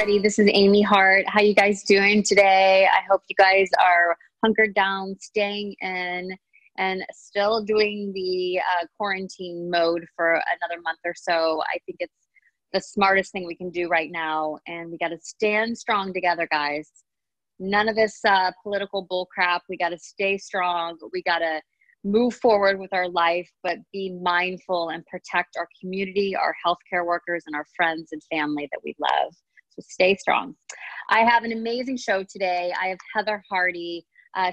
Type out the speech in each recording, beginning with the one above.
everybody. This is Amy Hart. How you guys doing today? I hope you guys are hunkered down, staying in, and still doing the quarantine mode for another month or so. I think it's the smartest thing we can do right now, and we got to stand strong together, guys. None of this political bull crap. We got to stay strong. We got to move forward with our life, but be mindful and protect our community, our healthcare workers, and our friends and family that we love. So stay strong. I have an amazing show today. I have Heather Hardy.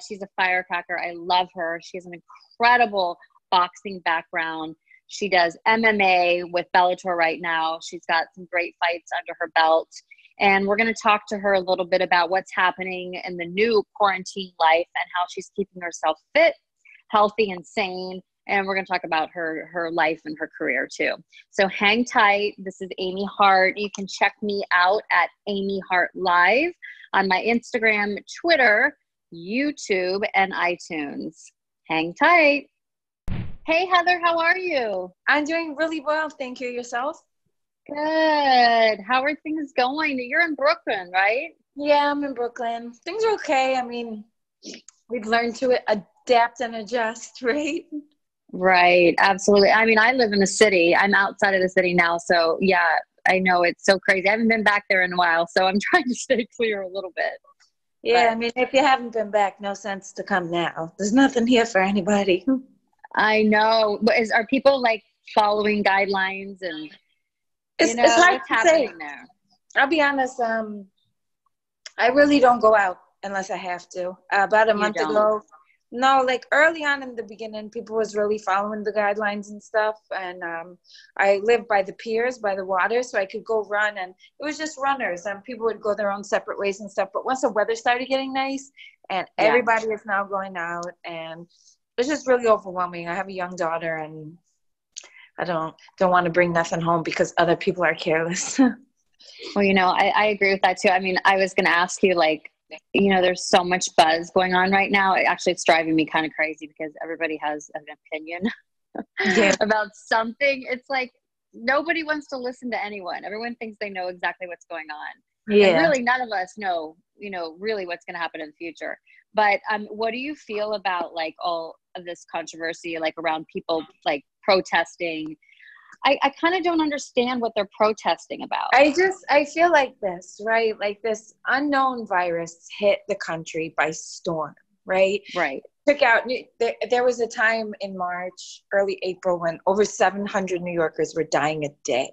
She's a firecracker. I love her. She has an incredible boxing background. She does MMA with Bellator right now. She's got some great fights under her belt. And we're going to talk to her a little bit about what's happening in the new quarantine life and how she's keeping herself fit, healthy, and sane. And we're going to talk about her life and her career too. So hang tight. This is Amy Hart. You can check me out at Amy Hart Live on my Instagram, Twitter, YouTube, and iTunes. Hang tight. Hey, Heather, how are you? I'm doing really well. Thank you. Yourself? Good. How are things going? You're in Brooklyn, right? Yeah, I'm in Brooklyn. Things are okay. I mean, we've learned to adapt and adjust, right? Right. Absolutely. I mean, I live in the city. I'm outside of the city now. So yeah, I know it's so crazy. I haven't been back there in a while, so I'm trying to stay clear a little bit. Yeah. But, I mean, if you haven't been back, no sense to come now. There's nothing here for anybody. I know. But are people like following guidelines and it's hard what's happening there? I'll be honest. I really don't go out unless I have to. About a month ago. No, like early on in the beginning, people was really following the guidelines and stuff. And I live by the piers, by the water, so I could go run. And it was just runners, and people would go their own separate ways and stuff. But once the weather started getting nice, and everybody is now going out, and it's just really overwhelming. I have a young daughter, and I don't want to bring nothing home because other people are careless. Well, I agree with that too. I mean, I was going to ask you, like, there's so much buzz going on right now. It's driving me kind of crazy because everybody has an opinion about something. It's like nobody wants to listen to anyone. Everyone thinks they know exactly what's going on. Yeah. And really none of us know, really what's going to happen in the future. But what do you feel about like all of this controversy, like around people like protesting? I kind of don't understand what they're protesting about. I feel like this, right? Like this unknown virus hit the country by storm, right? Right. Took out, there was a time in March, early April, when over 700 New Yorkers were dying a day,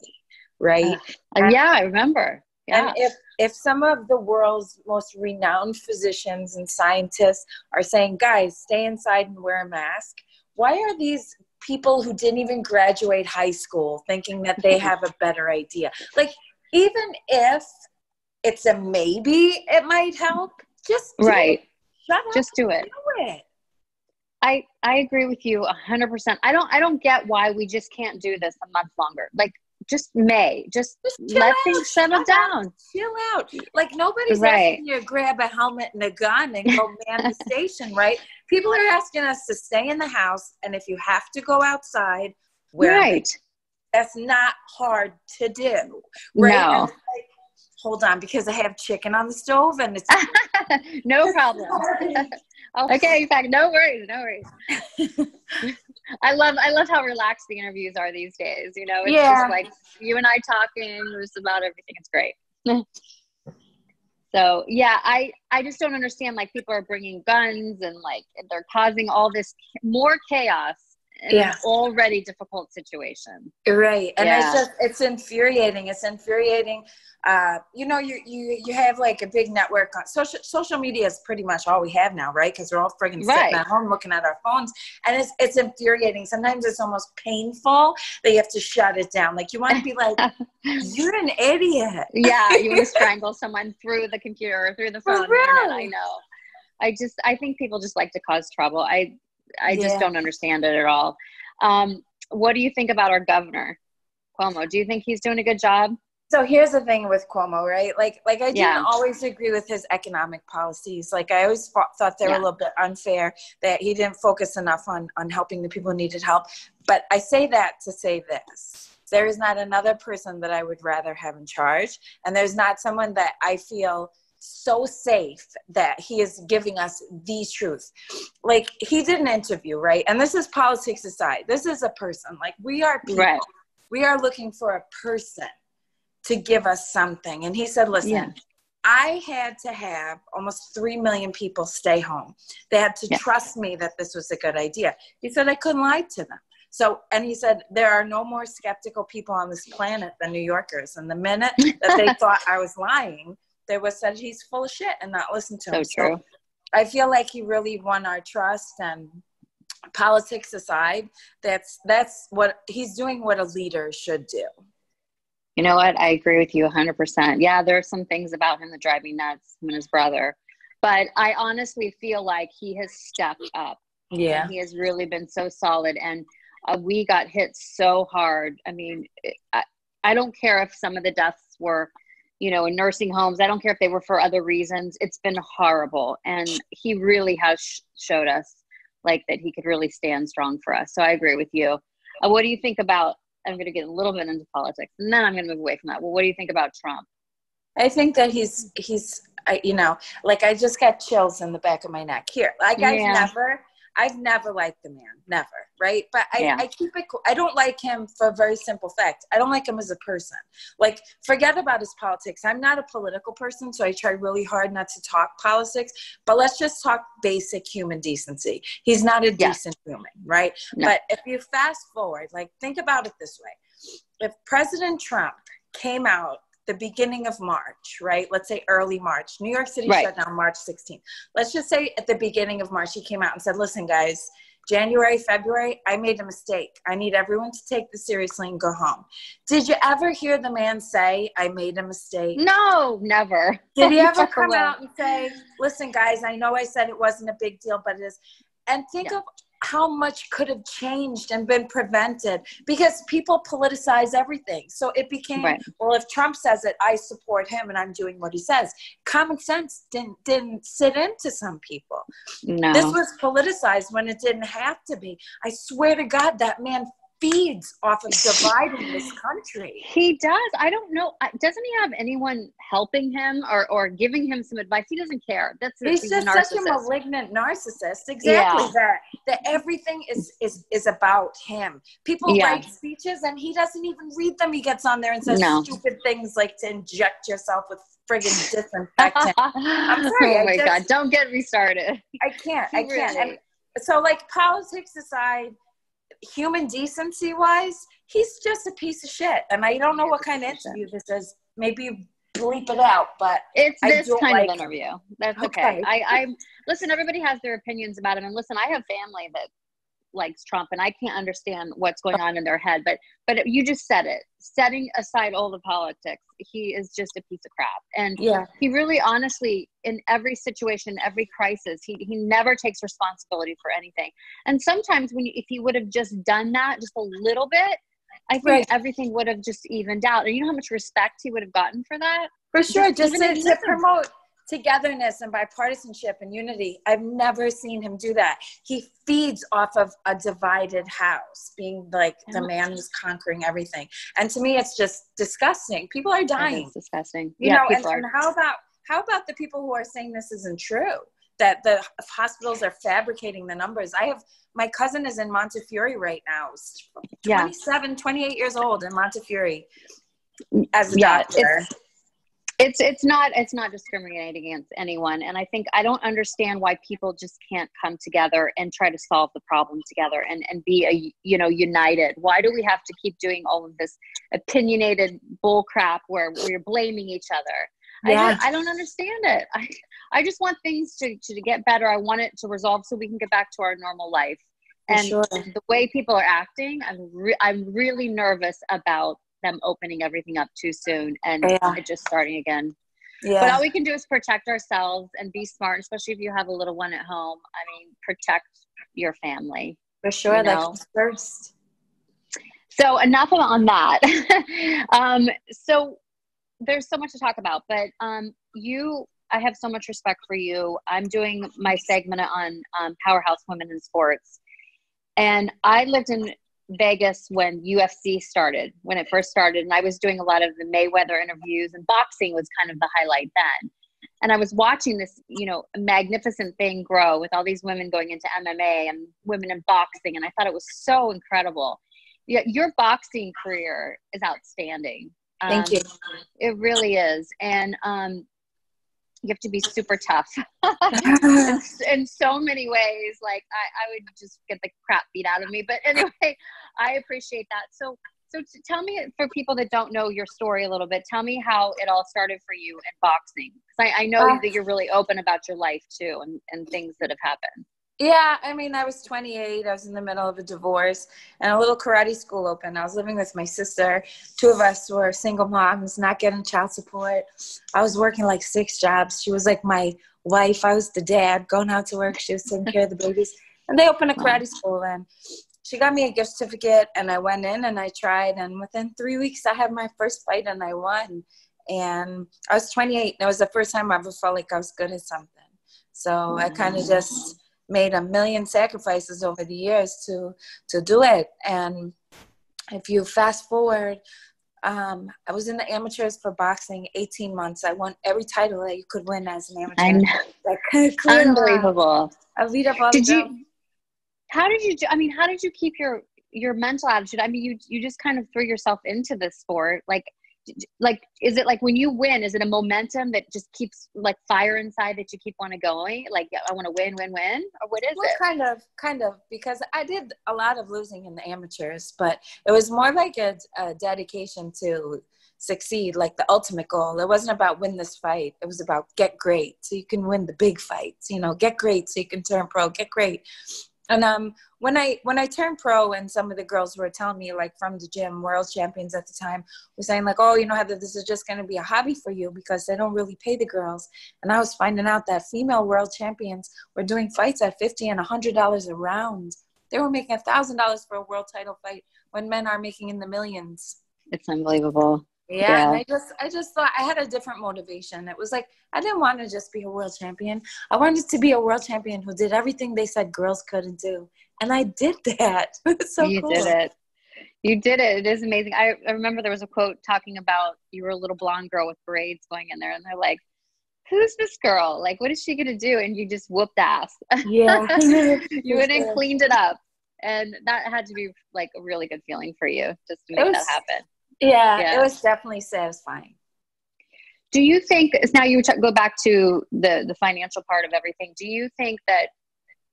right? Yeah, I remember. Yeah. And if some of the world's most renowned physicians and scientists are saying, guys, stay inside and wear a mask, why are these people who didn't even graduate high school thinking that they have a better idea? Like, even if it's a maybe, it might help. Just do it. Shut up. Just do it. Do it. I agree with you 100%. I don't get why we just can't do this a month longer. Like, just let things settle down. Chill out. Like, nobody's asking you to grab a helmet and a gun and go man the station, right? People are asking us to stay in the house, and if you have to go outside, that's not hard to do, right? No. Like, hold on, because I have chicken on the stove, and it's no problem. Okay, in fact, no worries. I love how relaxed the interviews are these days. It's just like you and I talking just about everything. It's great. So yeah, I just don't understand. Like, people are bringing guns and like they're causing all this more chaos in an already difficult situation. Right, and it's infuriating. It's infuriating. You have like a big network on social media is pretty much all we have now, right? Because we're all friggin' sitting at home looking at our phones, and it's infuriating. Sometimes it's almost painful that you have to shut it down. Like, you want to be like, you're an idiot. Yeah, you want to strangle someone through the computer or through the phone. Internet, I know. I think people just like to cause trouble. I just don't understand it at all. What do you think about our governor, Cuomo? Do you think he's doing a good job? So here's the thing with Cuomo, right? Like I didn't always agree with his economic policies. Like, I always thought they were a little bit unfair, that he didn't focus enough on helping the people who needed help. But I say that to say this. there is not another person that I would rather have in charge. And there's not someone that I feel so safe that he is giving us the truth. Like, he did an interview, right? And this is politics aside. This is a person. Like, we are people. Right. We are looking for a person to give us something. And he said, listen, I had to have almost 3 million people stay home. They had to trust me that this was a good idea. He said, I couldn't lie to them. So, and he said, there are no more skeptical people on this planet than New Yorkers. And the minute that they thought I was lying, they was said he's full of shit and not listen to him. So true. I feel like he really won our trust, and politics aside, that's what he's doing, what a leader should do. You know what? I agree with you 100%. Yeah, there are some things about him that drive me nuts, him and his brother. But I honestly feel like he has stepped up. Yeah. And he has really been so solid. And we got hit so hard. I mean, I don't care if some of the deaths were, you know, in nursing homes. I don't care if they were for other reasons. It's been horrible. And he really has showed us like that he could really stand strong for us. So I agree with you. What do you think about, I'm going to get a little bit into politics and then I'm going to move away from that. Well, what do you think about Trump? I think that he's you know, like, I just got chills in the back of my neck here. Like, I've never liked the man, never, right? But I keep it cool. I don't like him for a very simple fact. I don't like him as a person. Like, forget about his politics. I'm not a political person, so I try really hard not to talk politics. But let's just talk basic human decency. He's not a decent human, right? No. But if you fast forward, like, think about it this way. If President Trump came out the beginning of March, right? Let's say early March. New York City shut down March 16th. Let's just say at the beginning of March, he came out and said, listen, guys, January, February, I made a mistake. I need everyone to take this seriously and go home. Did you ever hear the man say, I made a mistake? No, never. Did he ever come out and say, listen, guys, I know I said it wasn't a big deal, but it is. And think of how much could have changed and been prevented, because people politicize everything. So it became, well, if Trump says it, I support him and I'm doing what he says. Common sense didn't sit into some people. No. This was politicized when it didn't have to be. I swear to God, that man feeds off of dividing this country. He does. I don't know. Doesn't he have anyone helping him or giving him some advice? He doesn't care. He's just such a malignant narcissist. Exactly. That everything is about him. People write speeches and he doesn't even read them. He gets on there and says stupid things like to inject yourself with friggin' disinfectant. I'm sorry. Oh my God. Don't get me started. I can't. And so, like, politics aside, human decency wise, he's just a piece of shit. And I don't know what kind of interview this is. Maybe bleep it out, but it's this kind of interview. That's okay. I listen, everybody has their opinions about him. And listen, I have family that likes Trump and I can't understand what's going on in their head. But you just said it. Setting aside all the politics, he is just a piece of crap. And he really, honestly, in every situation, every crisis, he never takes responsibility for anything. And sometimes if he would have just done that just a little bit, I think everything would have just evened out. And you know how much respect he would have gotten for that? For sure. Just to promote togetherness and bipartisanship and unity. I've never seen him do that. He feeds off of a divided house, being like the man who's conquering everything. And to me, it's just disgusting. People are dying. It's disgusting. You know, and how about the people who are saying this isn't true? That the hospitals are fabricating the numbers. My cousin is in Montefiore right now. 28 years old in Montefiore as a doctor. It's not discriminating against anyone. And I don't understand why people just can't come together and try to solve the problem together and be united. Why do we have to keep doing all of this opinionated bull crap where we're blaming each other? I don't understand it. I just want things to get better. I want it to resolve so we can get back to our normal life. And the way people are acting, I'm really nervous about them opening everything up too soon and it just starting again. But all we can do is protect ourselves and be smart, especially if you have a little one at home. I mean, protect your family. For sure, that's first. So enough on that. So there's so much to talk about, but I have so much respect for you. I'm doing my segment on Powerhouse Women in Sports. And I lived in Vegas when UFC started, when it first started. And I was doing a lot of the Mayweather interviews, and boxing was kind of the highlight then. And I was watching this, you know, magnificent thing grow with all these women going into MMA and women in boxing. And I thought it was so incredible. Yeah, your boxing career is outstanding. Thank you. It really is. And you have to be super tough in so many ways. Like I would just get the crap beat out of me. But anyway, I appreciate that. So tell me, for people that don't know your story a little bit, tell me how it all started for you in boxing. Because I know that you're really open about your life too, and things that have happened. Yeah, I mean, I was 28. I was in the middle of a divorce, and a little karate school opened. I was living with my sister. Two of us were single moms, not getting child support. I was working like 6 jobs. She was like my wife. I was the dad, going out to work. She was taking care of the babies. And they opened a karate school, and she got me a gift certificate, and I went in and I tried. And within 3 weeks, I had my first fight, and I won. And I was 28, and it was the first time I ever felt like I was good at something. So I kind of just made a million sacrifices over the years to do it. And if you fast forward, I was in the amateurs for boxing 18 months. I won every title that you could win as an amateur. I know. Unbelievable. I beat up all the girls. How did you keep your mental attitude? I mean, you just kind of threw yourself into this sport. Like, is it like when you win, is it a momentum that just keeps like fire inside that you keep want to going? Like, I want to win, or what is it? Kind of, because I did a lot of losing in the amateurs, but it was more like a dedication to succeed, like the ultimate goal. It wasn't about win this fight. It was about get great so you can win the big fights, you know, get great so you can turn pro, get great. And when I turned pro, and some of the girls were telling me, like from the gym, world champions at the time, were saying like, oh, you know, Heather, this is just going to be a hobby for you because they don't really pay the girls. And I was finding out that female world champions were doing fights at $50 and $100 a round. They were making $1,000 for a world title fight when men are making in the millions. It's unbelievable. Yeah, and I just thought I had a different motivation. It was like, I didn't want to just be a world champion. I wanted to be a world champion who did everything they said girls couldn't do. And I did that. It's so you cool. did it. You did it. It is amazing. I remember there was a quote talking about you were a little blonde girl with braids going in there, and they're like, who's this girl? Like, what is she going to do? And you just whooped ass. Yeah. You went and cleaned it up. And that had to be like a really good feeling for you just to make that happen. Yeah, it was definitely satisfying. Do you think, now you go back to the financial part of everything, do you think that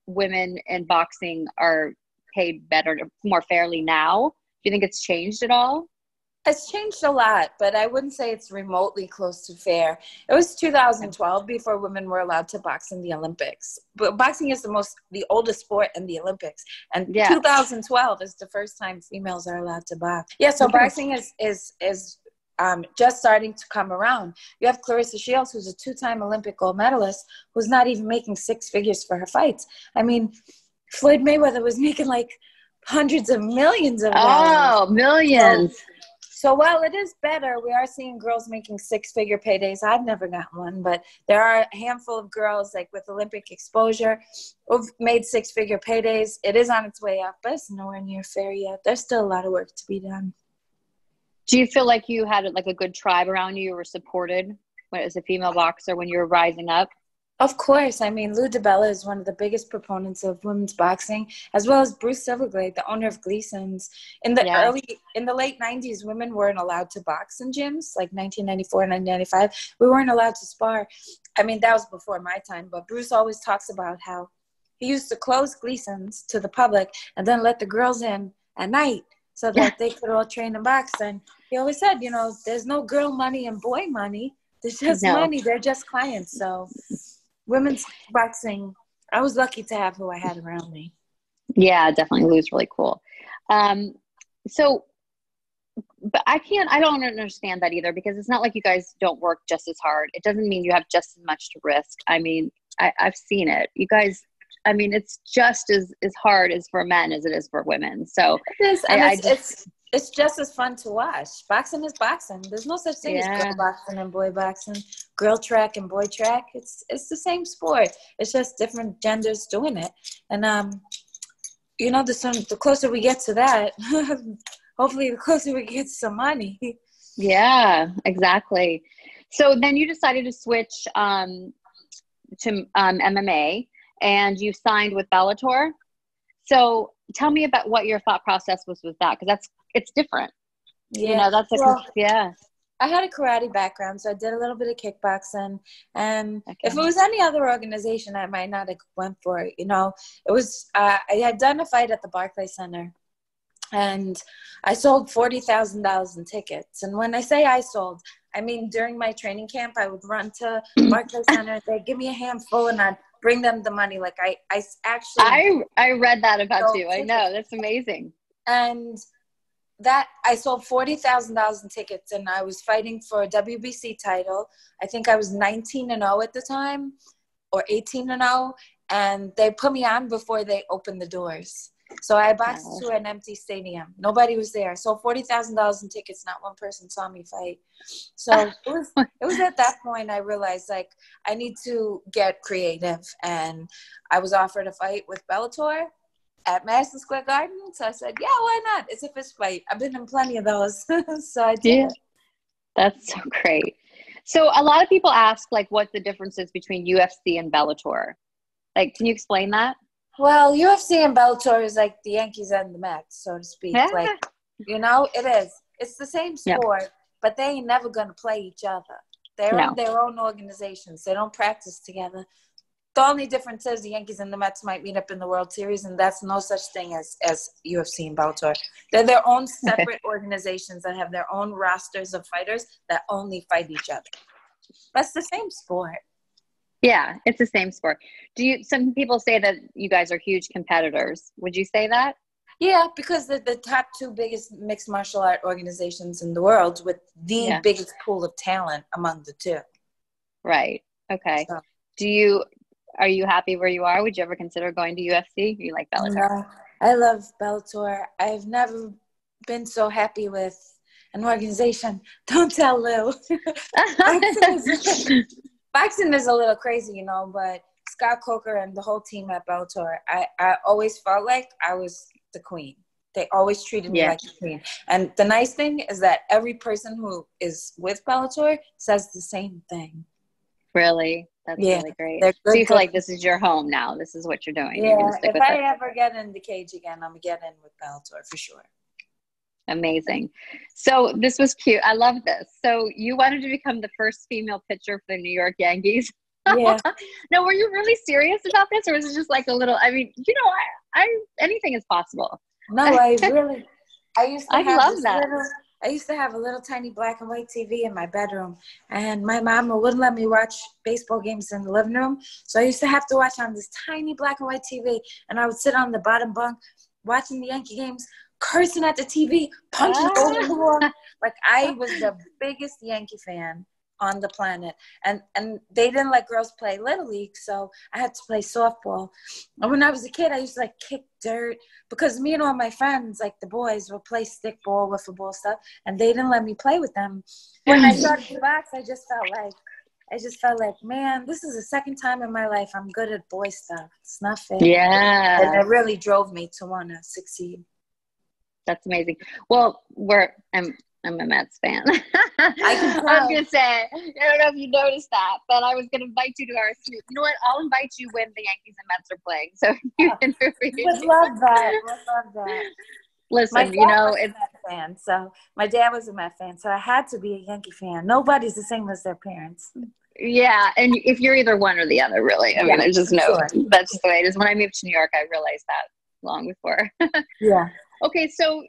women in boxing are paid better, more fairly now? Do you think it's changed at all? It's changed a lot, but I wouldn't say it's remotely close to fair. It was 2012 before women were allowed to box in the Olympics. But boxing is the oldest sport in the Olympics. And 2012 is the first time females are allowed to box. Yeah, so boxing is just starting to come around. You have Clarissa Shields, who's a 2-time Olympic gold medalist, who's not even making 6 figures for her fights. I mean, Floyd Mayweather was making like hundreds of millions of dollars. Oh, millions. So while it is better, we are seeing girls making 6-figure paydays. I've never got one, but there are a handful of girls like with Olympic exposure who've made 6-figure paydays. It is on its way up, but it's nowhere near fair yet. There's still a lot of work to be done. Do you feel like you had like a good tribe around you? You were supported as a female boxer when you were rising up? Of course. I mean, Lou DiBella is one of the biggest proponents of women's boxing, as well as Bruce Silverglade, the owner of Gleason's. In the late 90s, women weren't allowed to box in gyms, like 1994 and 1995. We weren't allowed to spar. I mean, that was before my time, but Bruce always talks about how he used to close Gleason's to the public and then let the girls in at night so that they could all train and box. And he always said, you know, there's no girl money and boy money. There's just money. They're just clients. So women's boxing, I was lucky to have who I had around me. Yeah, definitely. Lou's really cool. But I don't understand that either, because it's not like you guys don't work just as hard. It doesn't mean you have just as much to risk. I mean, I've seen it. You guys, I mean, it's just as hard as for men as it is for women. So it is. It's just as fun to watch. Boxing is boxing. There's no such thing as girl boxing and boy boxing, girl track and boy track. It's the same sport. It's just different genders doing it. And you know, the closer we get to that, hopefully the closer we get to some money. Yeah, exactly. So then you decided to switch to MMA, and you signed with Bellator. So tell me about what your thought process was with that, because it's different. Yeah. You know, that's yeah. I had a karate background, so I did a little bit of kickboxing. And Okay. if it was any other organization, I might not have went for it. You know, it was I had done a fight at the Barclays Center, and I sold $40,000 in tickets. And when I say I sold, I mean during my training camp, I would run to Barclays Center. They'd give me a handful, and I'd bring them the money. Like I actually I read that about you. tickets. I know, that's amazing. And that I sold $40,000 in tickets, and I was fighting for a WBC title. I think I was 19-0 at the time, or 18-0, and they put me on before they opened the doors. So I boxed to an empty stadium. Nobody was there. I sold $40,000 in tickets. Not one person saw me fight. So it was at that point I realized, like, I need to get creative, and I was offered a fight with Bellator at Madison Square Garden. So I said, yeah, why not? It's a fist fight. I've been in plenty of those. So I did it. That's so great. So a lot of people ask, like, what the difference is between UFC and Bellator. Like, can you explain that? Well, UFC and Bellator is like the Yankees and the Mets, so to speak. Yeah. Like, you know, it is. It's the same sport, Yep. but they ain't never going to play each other. They're in their own organizations. They don't practice together. The only difference is the Yankees and the Mets might meet up in the World Series, and that's no such thing as UFC and Bellator. They're their own separate organizations that have their own rosters of fighters that only fight each other. That's the same sport. Yeah, it's the same sport. Some people say that you guys are huge competitors. Would you say that? Yeah, because the top two biggest mixed martial art organizations in the world, with the biggest pool of talent among the two. Right. Okay. So. Are you happy where you are? Would you ever consider going to UFC? You like Bellator? No, I love Bellator. I've never been so happy with an organization. Don't tell Lou. Boxing is a little crazy, you know, but Scott Coker and the whole team at Bellator, I always felt like I was the queen. They always treated me like the queen. And the nice thing is that every person who is with Bellator says the same thing. Really? That's really great. So you feel like this is your home now. This is what you're doing. Yeah, you're gonna stick if with I it. ever get in the cage again, I'm going to get in with Bellator for sure. Amazing. So this was cute. I love this. So you wanted to become the first female pitcher for the New York Yankees. Yeah. No, were you really serious about this, or was it just like a little? I mean, you know, I anything is possible. No, I used to I used to have a little tiny black and white TV in my bedroom, and my mama wouldn't let me watch baseball games in the living room. So I used to have to watch on this tiny black and white TV, and I would sit on the bottom bunk watching the Yankee games, cursing at the TV, punching over the wall. Like, I was the biggest Yankee fan on the planet. And they didn't let girls play Little League, so I had to play softball. And when I was a kid, I used to, like, kick dirt because me and all my friends, like the boys, would play stickball, wiffle ball stuff, and they didn't let me play with them. When I started to box, I just felt like, man, this is the second time in my life I'm good at boy stuff. It's not fair. Yeah. And it really drove me to want to succeed. That's amazing. Well, I'm a Mets fan. I was going to say, I don't know if you noticed that, but I was going to invite you to our street. You know what? I'll invite you when the Yankees and Mets are playing. So you can would love that. Would love that. Listen, you know, it's a Met fan. So my dad was a Met fan, so I had to be a Yankee fan. Nobody's the same as their parents. Yeah, and if you're either one or the other, really. I mean, there's just that's just the way it is. When I moved to New York, I realized that long before. Yeah. Okay, so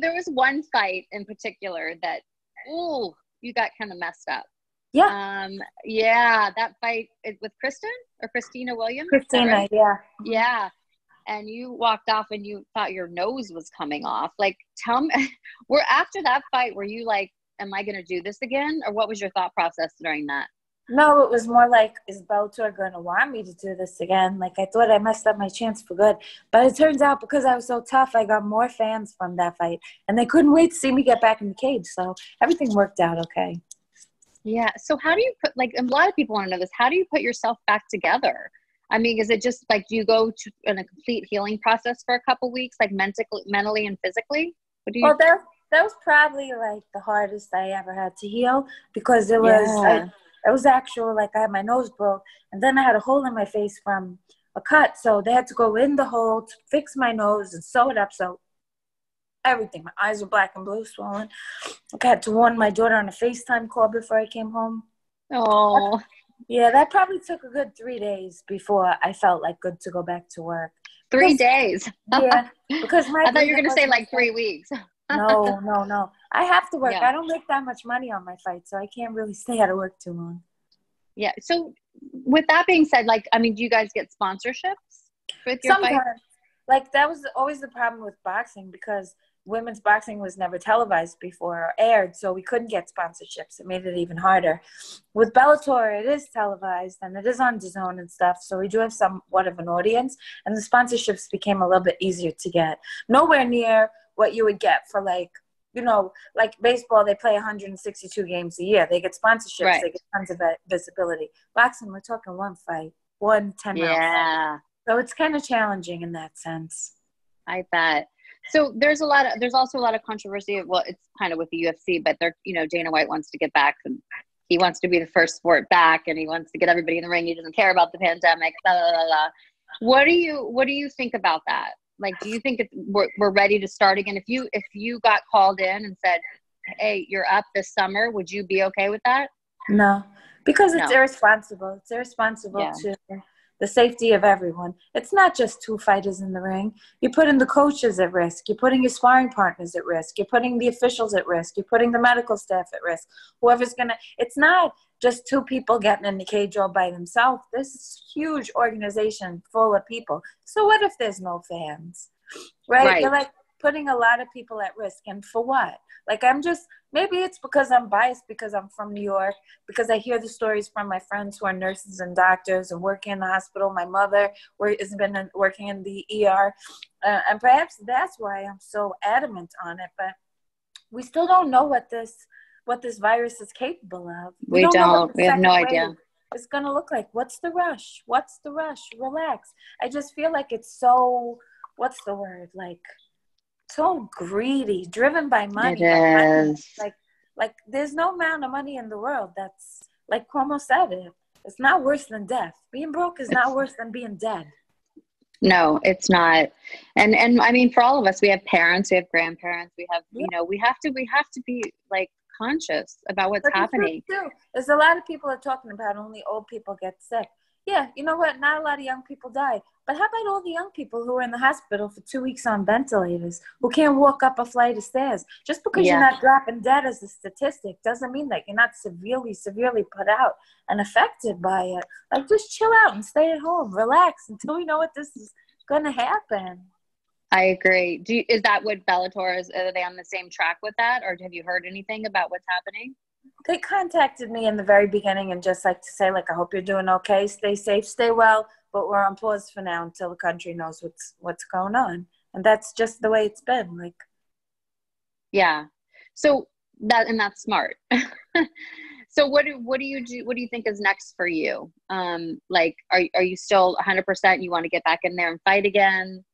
there was one fight in particular that, you got kind of messed up. Yeah. Yeah, that fight with Christina Williams. Christina, right? yeah. Yeah. And you walked off and you thought your nose was coming off. Like, tell me, after that fight, were you like, am I going to do this again? Or what was your thought process during that? No, it was more like, is Bellator going to want me to do this again? Like, I thought I messed up my chance for good. But it turns out because I was so tough, I got more fans from that fight. And they couldn't wait to see me get back in the cage. So everything worked out okay. Yeah. So how do you a lot of people want to know this, how do you put yourself back together I mean, is it just like, do you go to in a complete healing process for a couple weeks, like mentally and physically? What do you? Well, that was probably like the hardest I ever had to heal, because Yeah. it was actual, like I had my nose broke, and then I had a hole in my face from a cut, so they had to go in the hole to fix my nose and sew it up. So everything, my eyes were black and blue, swollen. I had to warn my daughter on a FaceTime call before I came home. Oh, Yeah, that probably took a good 3 days before I felt like good to go back to work. 3 days. Yeah, because my I thought you were breathing going to say wasn't. like 3 weeks. No, no, no. I have to work. Yeah. I don't make that much money on my fight, so I can't really stay out of work too long. Yeah. So with that being said, like, I mean, do you guys get sponsorships with your fight? Sometimes, like, that was always the problem with boxing, because women's boxing was never televised before or aired, so we couldn't get sponsorships. It made it even harder. With Bellator, it is televised and it is on DAZN and stuff, so we do have somewhat of an audience, and the sponsorships became a little bit easier to get. Nowhere near what you would get for, like, you know, like baseball, they play 162 games a year. They get sponsorships. Right. They get tons of visibility. Boxing, we're talking one fight, one 10-round fight. Yeah. So it's kind of challenging in that sense. I bet. So there's also a lot of controversy. Well, it's kind of with the UFC, but Dana White wants to get back, and he wants to be the first sport back, and he wants to get everybody in the ring. He doesn't care about the pandemic. Blah, blah, blah, blah. What do you think about that? Like, do you think we're ready to start again? If you got called in and said, "Hey, you're up this summer," would you be okay with that? No, because it's irresponsible. It's irresponsible to the safety of everyone. It's not just two fighters in the ring. You're putting the coaches at risk. You're putting your sparring partners at risk. You're putting the officials at risk. You're putting the medical staff at risk. It's not just two people getting in the cage all by themselves. This is a huge organization full of people. So what if there's no fans? Right? You're like putting a lot of people at risk. And for what? Like, maybe it's because I'm biased because I'm from New York, because I hear the stories from my friends who are nurses and doctors and working in the hospital. My mother has been working in the ER. And perhaps that's why I'm so adamant on it. But we still don't know what this virus is capable of. We don't. We have no idea. It's going to look like. What's the rush? Relax. I just feel like it's so, what's the word? Like, so greedy, driven by money. It is. Like there's no amount of money in the world that's, like Cuomo said, it's not worse than death. Being broke is not worse than being dead. No, it's not. And I mean, for all of us, we have parents, we have grandparents, we have, we have to be like conscious about what's happening. There's a lot of people are talking about only old people get sick. Yeah, you know what? Not a lot of young people die. But how about all the young people who are in the hospital for 2 weeks on ventilators, who can't walk up a flight of stairs? Just because you're not dropping dead as a statistic doesn't mean that you're not severely put out and affected by it. Like, just chill out and stay at home. Relax until we know what this is going to happen. I agree. Is that what Bellator is? Are they on the same track with that? Or have you heard anything about what's happening? They contacted me in the very beginning and just like to say, like, I hope you're doing okay. Stay safe, stay well. But we're on pause for now until the country knows what's going on. And that's just the way it's been. Like, yeah. So that's smart. So what do you do? What do you think is next for you? Like, are you still 100%? You want to get back in there and fight again?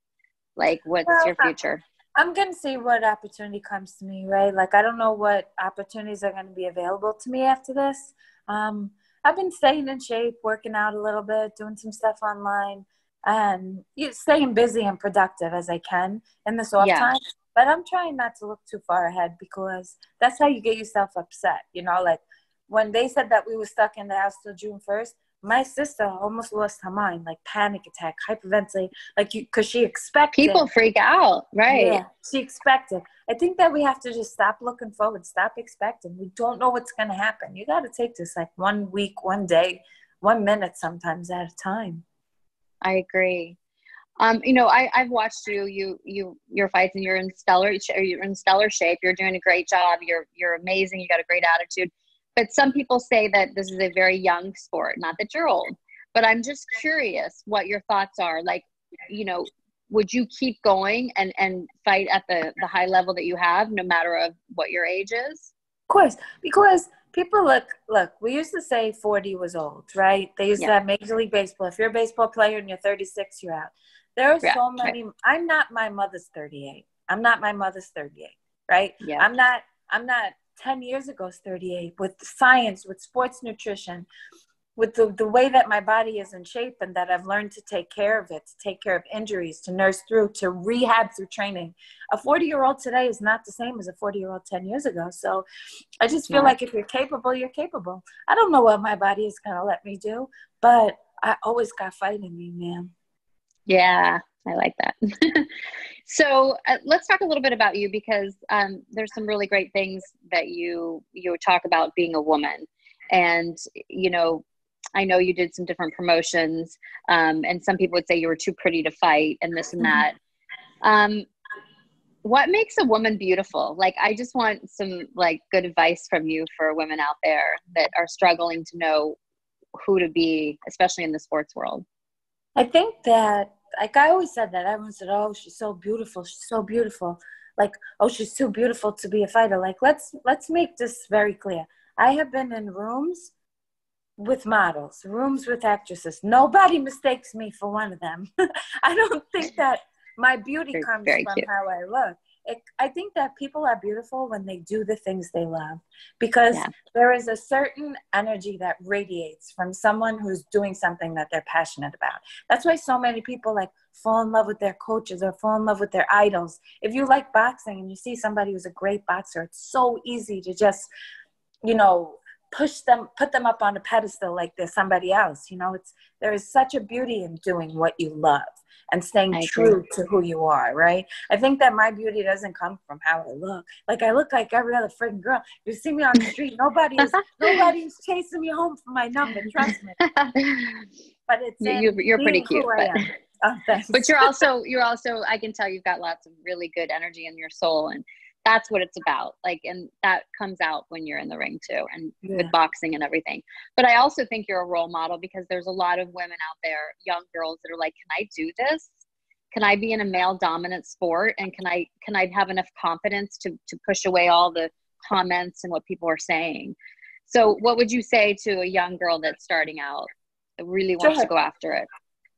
Like, what's your future? I'm going to see what opportunity comes to me, right? Like, I don't know what opportunities are going to be available to me after this. I've been staying in shape, working out a little bit, doing some stuff online, and staying busy and productive as I can in this off time. But I'm trying not to look too far ahead, because that's how you get yourself upset. Like when they said that we were stuck in the house till June 1st, my sister almost lost her mind, like panic attack, hyperventilate, because she expected. People freak out, right? Yeah, she expected. I think that we have to just stop looking forward, stop expecting. We don't know what's going to happen. You got to take this like 1 week, 1 day, 1 minute sometimes at a time. I agree. I've watched your fights, and you're in stellar shape. You're doing a great job. You're amazing. You got a great attitude. But some people say that this is a very young sport. Not that you're old, but I'm just curious what your thoughts are. Like, would you keep going and fight at the high level that you have, no matter of what your age is? Of course, because People look, we used to say 40 was old, right? They used to have Major League Baseball. If you're a baseball player and you're 36, you're out. There are so many. Right. I'm not my mother's 38. I'm not my mother's 38, right? Yeah. I'm not 10 years ago's 38 with science, with sports nutrition, with the way that my body is in shape and that I've learned to take care of it, to take care of injuries, to nurse through, to rehab through training. A 40-year-old today is not the same as a 40-year-old 10 years ago. So I just feel like if you're capable, you're capable. I don't know what my body is going to let me do, but I always got fight in me, man. Yeah, I like that. So let's talk a little bit about you, because there's some really great things that you talk about being a woman. And, you know, I know you did some different promotions, and some people would say you were too pretty to fight and this and that. What makes a woman beautiful? Like, I just want some like good advice from you for women out there that are struggling to know who to be, especially in the sports world. I think that, like I always said that, everyone said, oh, she's so beautiful. She's so beautiful. Like, oh, she's too beautiful to be a fighter. Like, let's make this very clear. I have been in rooms with models, rooms with actresses. Nobody mistakes me for one of them. I don't think that my beauty comes from how I look. I think that people are beautiful when they do the things they love, because there is a certain energy that radiates from someone who's doing something that they're passionate about. That's why so many people like fall in love with their coaches or fall in love with their idols. If you like boxing and you see somebody who's a great boxer, it's so easy to just, you know, put them up on a pedestal like they're somebody else. You know, there is such a beauty in doing what you love and staying true to who you are, right? I think that my beauty doesn't come from how I look. Like, I look like every other freaking girl. You see me on the street, nobody's chasing me home for my number, trust me. But it's you're pretty cute. Thanks. But you're also, I can tell you've got lots of really good energy in your soul, and that's what it's about. Like, and that comes out when you're in the ring too, and with boxing and everything. But I also think you're a role model, because there's a lot of women out there, young girls, that are like, can I do this? Can I be in a male dominant sport? And can I have enough confidence to push away all the comments and what people are saying? So what would you say to a young girl that's starting out, that really wants to go after it?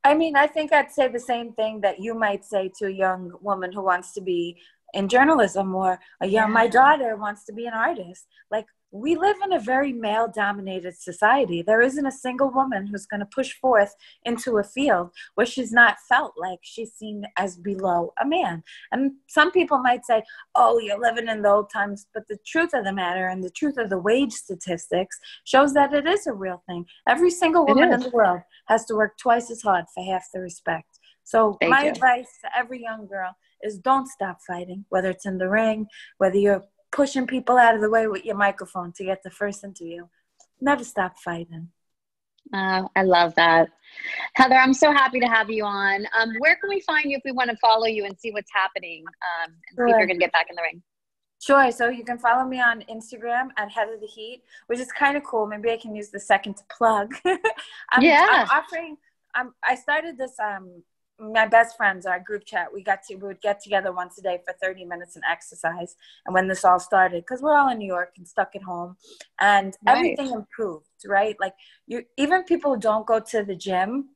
I mean, I think I'd say the same thing that you might say to a young woman who wants to be in journalism, or my daughter wants to be an artist. Like, we live in a very male dominated society. There isn't a single woman who's going to push forth into a field where she's not felt like she's seen as below a man. And some people might say, oh, you're living in the old times. But the truth of the matter, and the truth of the wage statistics, shows that it is a real thing. Every single woman in the world has to work twice as hard for half the respect. So my advice to every young girl is, don't stop fighting, whether it's in the ring, whether you're pushing people out of the way with your microphone to get the first interview. Never stop fighting. I love that. Heather, I'm so happy to have you on. Where can we find you if we want to follow you and see what's happening, and see if you're going to get back in the ring? Sure. So you can follow me on Instagram at Heather the Heat, which is kind of cool. Maybe I can use the second to plug. I'm offering, I started this, my best friends, our group chat, we would get together once a day for 30 minutes and exercise. And when this all started, because we're all in New York and stuck at home, and everything improved, right? Like, even people who don't go to the gym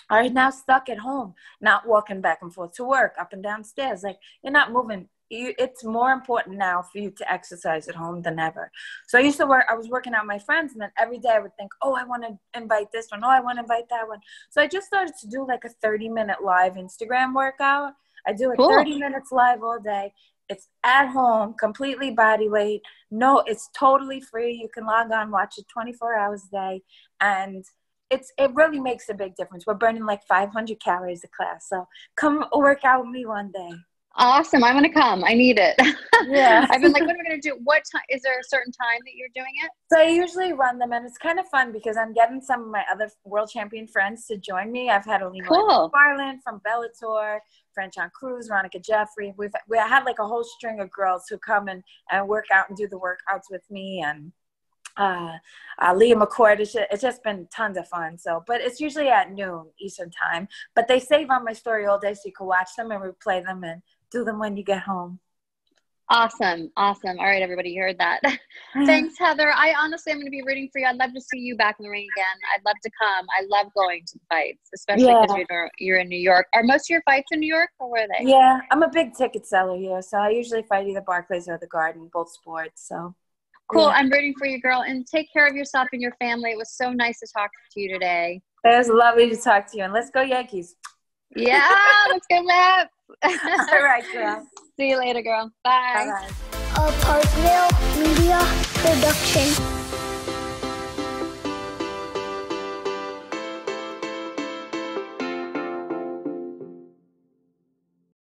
are now stuck at home, not walking back and forth to work, up and down stairs. Like, you're not moving. It's more important now for you to exercise at home than ever. So I was working out with my friends, and then every day I would think, oh, I want to invite this one. Oh, I want to invite that one. So I just started to do like a 30-minute live Instagram workout. I do it 30 minutes live all day. It's at home, completely body weight. No, it's totally free. You can log on, watch it 24 hours a day. And it really makes a big difference. We're burning like 500 calories a class. So come work out with me one day. Awesome. I'm going to come. I need it. Yeah. I've been like, what are we going to do? What time? Is there a certain time that you're doing it? So I usually run them, and it's kind of fun because I'm getting some of my other world champion friends to join me. I've had Alina Farland from Bellator, Franchon Cruz, Veronica Jeffrey. We had like a whole string of girls who come and work out and do the workouts with me, and Leah McCord. It's just been tons of fun. So, but it's usually at noon Eastern time. But they save on my story all day, so you can watch them and replay them and do them when you get home. Awesome. Awesome. All right, everybody, you heard that. Thanks, Heather. I honestly am going to be rooting for you. I'd love to see you back in the ring again. I'd love to come. I love going to the fights, especially because you're in New York. Are most of your fights in New York, or where are they? Yeah, I'm a big ticket seller here, so I usually fight either Barclays or the Garden, both sports. So cool. Yeah. I'm rooting for you, girl. And take care of yourself and your family. It was so nice to talk to you today. It was lovely to talk to you. And let's go Yankees. Yeah, let's go Mets. All right, girl. See you later, girl. Bye. Bye-bye. A Parkville Media Production.